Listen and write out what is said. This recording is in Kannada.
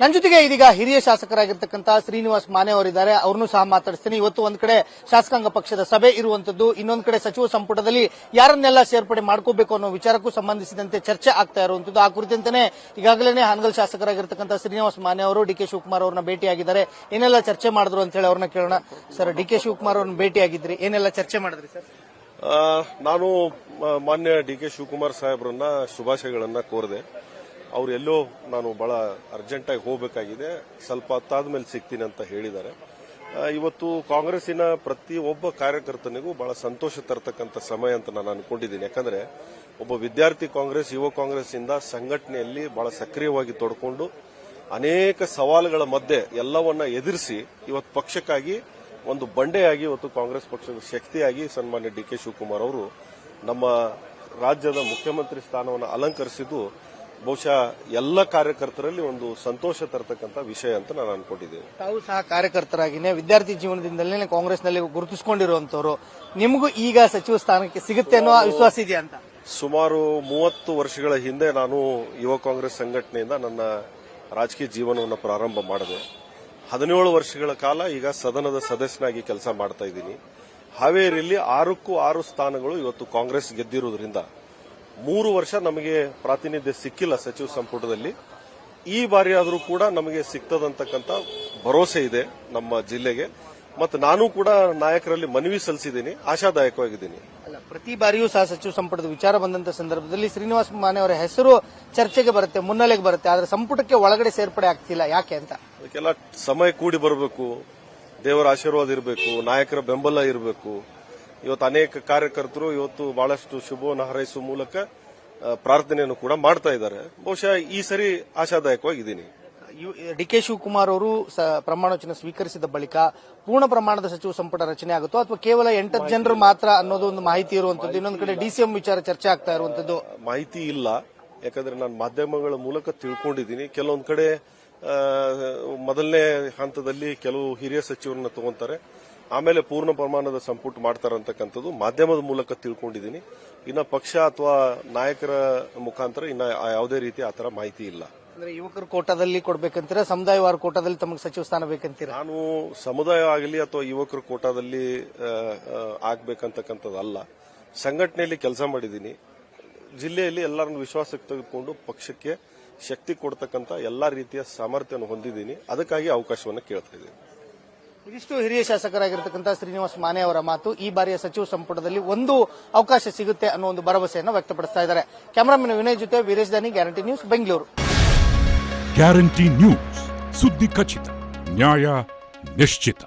ನನ್ನ ಜೊತೆಗೆ ಇದೀಗ ಹಿರಿಯ ಶಾಸಕರಾಗಿರ್ತಕ್ಕಂಥ ಶ್ರೀನಿವಾಸ್ ಮಾನೆ ಅವರಿದ್ದಾರೆ. ಅವ್ರನ್ನೂ ಸಹ ಮಾತಾಡಿಸ್ತೀನಿ. ಇವತ್ತು ಒಂದ್ ಕಡೆ ಶಾಸಕಾಂಗ ಪಕ್ಷದ ಸಭೆ ಇರುವಂತದ್ದು, ಇನ್ನೊಂದ್ ಕಡೆ ಸಚಿವ ಸಂಪುಟದಲ್ಲಿ ಯಾರನ್ನೆಲ್ಲ ಸೇರ್ಪಡೆ ಮಾಡ್ಕೋಬೇಕು ಅನ್ನೋ ವಿಚಾರಕ್ಕೂ ಸಂಬಂಧಿಸಿದಂತೆ ಚರ್ಚೆ ಆಗ್ತಾ ಇರುವಂತದ್ದು. ಆ ಕುರಿತಂತೆ ಈಗಾಗಲೇ ಹಾನಗಲ್ ಶಾಸಕರಾಗಿರ್ತಕ್ಕಂಥ ಶ್ರೀನಿವಾಸ್ ಮಾನೆ ಅವರು ಡಿ ಕೆ ಶಿವಕುಮಾರ್ ಅವ್ರನ್ನ ಭೇಟಿಯಾಗಿದ್ದಾರೆ. ಏನೆಲ್ಲ ಚರ್ಚೆ ಮಾಡಿದ್ರು ಅಂತ ಹೇಳಿ ಅವ್ರನ್ನ ಕೇಳೋಣ. ಸರ್, ಡಿ ಕೆ ಶಿವಕುಮಾರ್ ಅವ್ರನ್ನ ಭೇಟಿಯಾಗಿದ್ರಿ, ಏನೆಲ್ಲ ಚರ್ಚೆ ಮಾಡಿದ್ರಿ ಸರ್? ನಾನು ಮಾನ್ಯ ಡಿ ಕೆ ಶಿವಕುಮಾರ್ ಸಾಹೇಬ್ರನ್ನ ಶುಭಾಶಯಗಳನ್ನ ಕೋರಿದೆ. ಅವ್ರು ಎಲ್ಲೋ ನಾನು ಬಹಳ ಅರ್ಜೆಂಟಾಗಿ ಹೋಗಬೇಕಾಗಿದೆ, ಸ್ವಲ್ಪ ಹೊತ್ತಾದ್ಮೇಲೆ ಸಿಗ್ತೀನಿ ಅಂತ ಹೇಳಿದ್ದಾರೆ. ಇವತ್ತು ಕಾಂಗ್ರೆಸ್ಸಿನ ಪ್ರತಿ ಒಬ್ಬ ಕಾರ್ಯಕರ್ತನಿಗೂ ಬಹಳ ಸಂತೋಷ ತರತಕ್ಕಂಥ ಸಮಯ ಅಂತ ನಾನು ಅನ್ಕೊಂಡಿದ್ದೀನಿ. ಯಾಕಂದ್ರೆ ಒಬ್ಬ ವಿದ್ಯಾರ್ಥಿ ಕಾಂಗ್ರೆಸ್, ಯುವ ಕಾಂಗ್ರೆಸ್ ಇಂದ ಸಂಘಟನೆಯಲ್ಲಿ ಬಹಳ ಸಕ್ರಿಯವಾಗಿ ತೊಡ್ಕೊಂಡು ಅನೇಕ ಸವಾಲುಗಳ ಮಧ್ಯೆ ಎಲ್ಲವನ್ನ ಎದುರಿಸಿ ಇವತ್ತು ಪಕ್ಷಕ್ಕಾಗಿ ಒಂದು ಬಂಡೆಯಾಗಿ ಇವತ್ತು ಕಾಂಗ್ರೆಸ್ ಪಕ್ಷದ ಶಕ್ತಿಯಾಗಿ ಸನ್ಮಾನ್ಯ ಡಿ ಕೆ ಶಿವಕುಮಾರ್ ಅವರು ನಮ್ಮ ರಾಜ್ಯದ ಮುಖ್ಯಮಂತ್ರಿ ಸ್ಥಾನವನ್ನು ಅಲಂಕರಿಸಿದ್ದು ಬಹುಶಃ ಎಲ್ಲ ಕಾರ್ಯಕರ್ತರಲ್ಲಿ ಒಂದು ಸಂತೋಷ ತರತಕ್ಕಂಥ ವಿಷಯ ಅಂತ ನಾನು ಅನ್ಕೊಂಡಿದ್ದೇನೆ. ತಾವು ಸಹ ಕಾರ್ಯಕರ್ತರಾಗಿನೇ ವಿದ್ಯಾರ್ಥಿ ಜೀವನದಿಂದಲೇ ಕಾಂಗ್ರೆಸ್ನಲ್ಲಿ ಗುರುತಿಸಿಕೊಂಡಿರುವಂತವರು, ನಿಮಗೂ ಈಗ ಸಚಿವ ಸ್ಥಾನಕ್ಕೆ ಸಿಗುತ್ತೆ ಅನ್ನೋ ವಿಶ್ವಾಸ ಇದೆಯಾ ಅಂತ? ಸುಮಾರು 30 ವರ್ಷಗಳ ಹಿಂದೆ ನಾನು ಯುವ ಕಾಂಗ್ರೆಸ್ ಸಂಘಟನೆಯಿಂದ ನನ್ನ ರಾಜಕೀಯ ಜೀವನವನ್ನು ಪ್ರಾರಂಭ ಮಾಡಿದೆ. 17 ವರ್ಷಗಳ ಕಾಲ ಈಗ ಸದನದ ಸದಸ್ಯನಾಗಿ ಕೆಲಸ ಮಾಡ್ತಾ ಇದ್ದೀನಿ. ಹಾವೇರಿಯಲ್ಲಿ 6ಕ್ಕೂ 6 ಸ್ಥಾನಗಳು ಇವತ್ತು ಕಾಂಗ್ರೆಸ್ ಗೆದ್ದಿರುವುದರಿಂದ 3 ವರ್ಷ ನಮಗೆ ಪ್ರಾತಿನಿಧ್ಯ ಸಿಕ್ಕಿಲ್ಲ ಸಚಿವ ಸಂಪುಟದಲ್ಲಿ. ಈ ಬಾರಿ ಆದರೂ ಕೂಡ ನಮಗೆ ಸಿಗ್ತದಂತಕ್ಕಂಥ ಭರವಸೆ ಇದೆ ನಮ್ಮ ಜಿಲ್ಲೆಗೆ. ಮತ್ತು ನಾನು ಕೂಡ ನಾಯಕರಲ್ಲಿ ಮನವಿ ಸಲ್ಲಿಸಿದ್ದೀನಿ, ಆಶಾದಾಯಕವಾಗಿದ್ದೀನಿ. ಪ್ರತಿ ಬಾರಿಯೂ ಸಹ ಸಚಿವ ಸಂಪುಟದ ವಿಚಾರ ಬಂದಂತ ಸಂದರ್ಭದಲ್ಲಿ ಶ್ರೀನಿವಾಸ್ ಮಾನೆ ಅವರ ಹೆಸರು ಚರ್ಚೆಗೆ ಬರುತ್ತೆ, ಮುನ್ನೆಲೆಗೆ ಬರುತ್ತೆ, ಆದರೆ ಸಂಪುಟಕ್ಕೆ ಒಳಗಡೆ ಸೇರ್ಪಡೆ ಆಗ್ತಿಲ್ಲ. ಯಾಕೆ ಅಂತ? ಅದಕ್ಕೆಲ್ಲ ಸಮಯ ಕೂಡಿ ಬರಬೇಕು, ದೇವರ ಆಶೀರ್ವಾದ ಇರಬೇಕು, ನಾಯಕರ ಬೆಂಬಲ ಇರಬೇಕು. ಇವತ್ತು ಅನೇಕ ಕಾರ್ಯಕರ್ತರು ಇವತ್ತು ಬಹಳಷ್ಟು ಶುಭವನ್ನು ಹಾರೈಸುವ ಮೂಲಕ ಪ್ರಾರ್ಥನೆಯನ್ನು ಕೂಡ ಮಾಡ್ತಾ ಇದ್ದಾರೆ. ಬಹುಶಃ ಈ ಸರಿ ಆಶಾದಾಯಕವಾಗಿದ್ದೀನಿ. ಡಿ ಕೆ ಶಿವಕುಮಾರ್ ಅವರು ಪ್ರಮಾಣ ವಚನ ಸ್ವೀಕರಿಸಿದ ಬಳಿಕ ಪೂರ್ಣ ಪ್ರಮಾಣದ ಸಚಿವ ಸಂಪುಟ ರಚನೆ ಆಗುತ್ತೋ ಅಥವಾ ಕೇವಲ 8 ಜನರು ಮಾತ್ರ ಅನ್ನೋದು ಒಂದು ಮಾಹಿತಿ ಇರುವಂತದ್ದು. ಇನ್ನೊಂದು ಕಡೆ ಡಿಸಿಎಂ ವಿಚಾರ ಚರ್ಚೆ ಆಗ್ತಾ ಇರುವಂತದ್ದು ಮಾಹಿತಿ ಇಲ್ಲ. ಯಾಕಂದ್ರೆ ನಾನು ಮಾಧ್ಯಮಗಳ ಮೂಲಕ ತಿಳ್ಕೊಂಡಿದ್ದೀನಿ. ಕೆಲವೊಂದು ಕಡೆ ಮೊದಲನೇ ಹಂತದಲ್ಲಿ ಕೆಲವು ಹಿರಿಯ ಸಚಿವರನ್ನ ತಗೊಂತಾರೆ, ಆಮೇಲೆ ಪೂರ್ಣ ಪ್ರಮಾಣದ ಸಂಪುಟ ಮಾಡ್ತಾರೆ ಅಂತಕ್ಕಂಥದ್ದು ಮಾಧ್ಯಮದ ಮೂಲಕ ತಿಳ್ಕೊಂಡಿದ್ದೀನಿ. ಇನ್ನ ಪಕ್ಷ ಅಥವಾ ನಾಯಕರ ಮುಖಾಂತರ ಇನ್ನ ಯಾವುದೇ ರೀತಿ ಆತರ ಮಾಹಿತಿ ಇಲ್ಲ. ಅಂದ್ರೆ ಯುವಕರ ಕೋಟಾದಲ್ಲಿ ಕೊಡ್ಬೇಕಂತೀರಾ, ಸಮುದಾಯವಾರ ಕೋಟಾದಲ್ಲಿ ತಮಗೆ ಸಚಿವ ಸ್ಥಾನ ಬೇಕಂತೀರಾ? ನಾನು ಸಮುದಾಯ ಆಗಲಿ ಅಥವಾ ಯುವಕರ ಕೋಟಾದಲ್ಲಿ ಆಗ್ಬೇಕಂತಕ್ಕಂಥದ್ದಲ್ಲ. ಸಂಘಟನೆಯಲ್ಲಿ ಕೆಲಸ ಮಾಡಿದ್ದೀನಿ. ಜಿಲ್ಲೆಯಲ್ಲಿ ಎಲ್ಲರನ್ನು ವಿಶ್ವಾಸಕ್ಕೆ ತೆಗೆದುಕೊಂಡು ಪಕ್ಷಕ್ಕೆ ಶಕ್ತಿ ಕೊಡ್ತಕ್ಕಂಥ ಎಲ್ಲಾ ರೀತಿಯ ಸಾಮರ್ಥ್ಯವನ್ನು ಹೊಂದಿದ್ದೀನಿ. ಅದಕ್ಕಾಗಿ ಅವಕಾಶವನ್ನು ಕೇಳ್ತಾ ಇದ್ದೀನಿ. ಇದಿಷ್ಟು ಹಿರಿಯ ಶಾಸಕರಾಗಿರ್ತಕ್ಕಂಥ ಶ್ರೀನಿವಾಸ್ ಮಾನೆ ಅವರ ಮಾತು. ಈ ಬಾರಿಯ ಸಚಿವ ಸಂಪುಟದಲ್ಲಿ ಒಂದು ಅವಕಾಶ ಸಿಗುತ್ತೆ ಅನ್ನೋ ಒಂದು ಭರವಸೆಯನ್ನು ವ್ಯಕ್ತಪಡಿಸ್ತಾ ಇದ್ದಾರೆ. ಕ್ಯಾಮರಾಮನ್ ವಿನಯ್ ಜೊತೆ ವೀರೇಶ್ ದಾನಿ, guarantee news, Bengaluru. Guarantee news, ಸುದ್ದಿ ಖಚಿತ, ನ್ಯಾಯ ನಿಶ್ಚಿತ.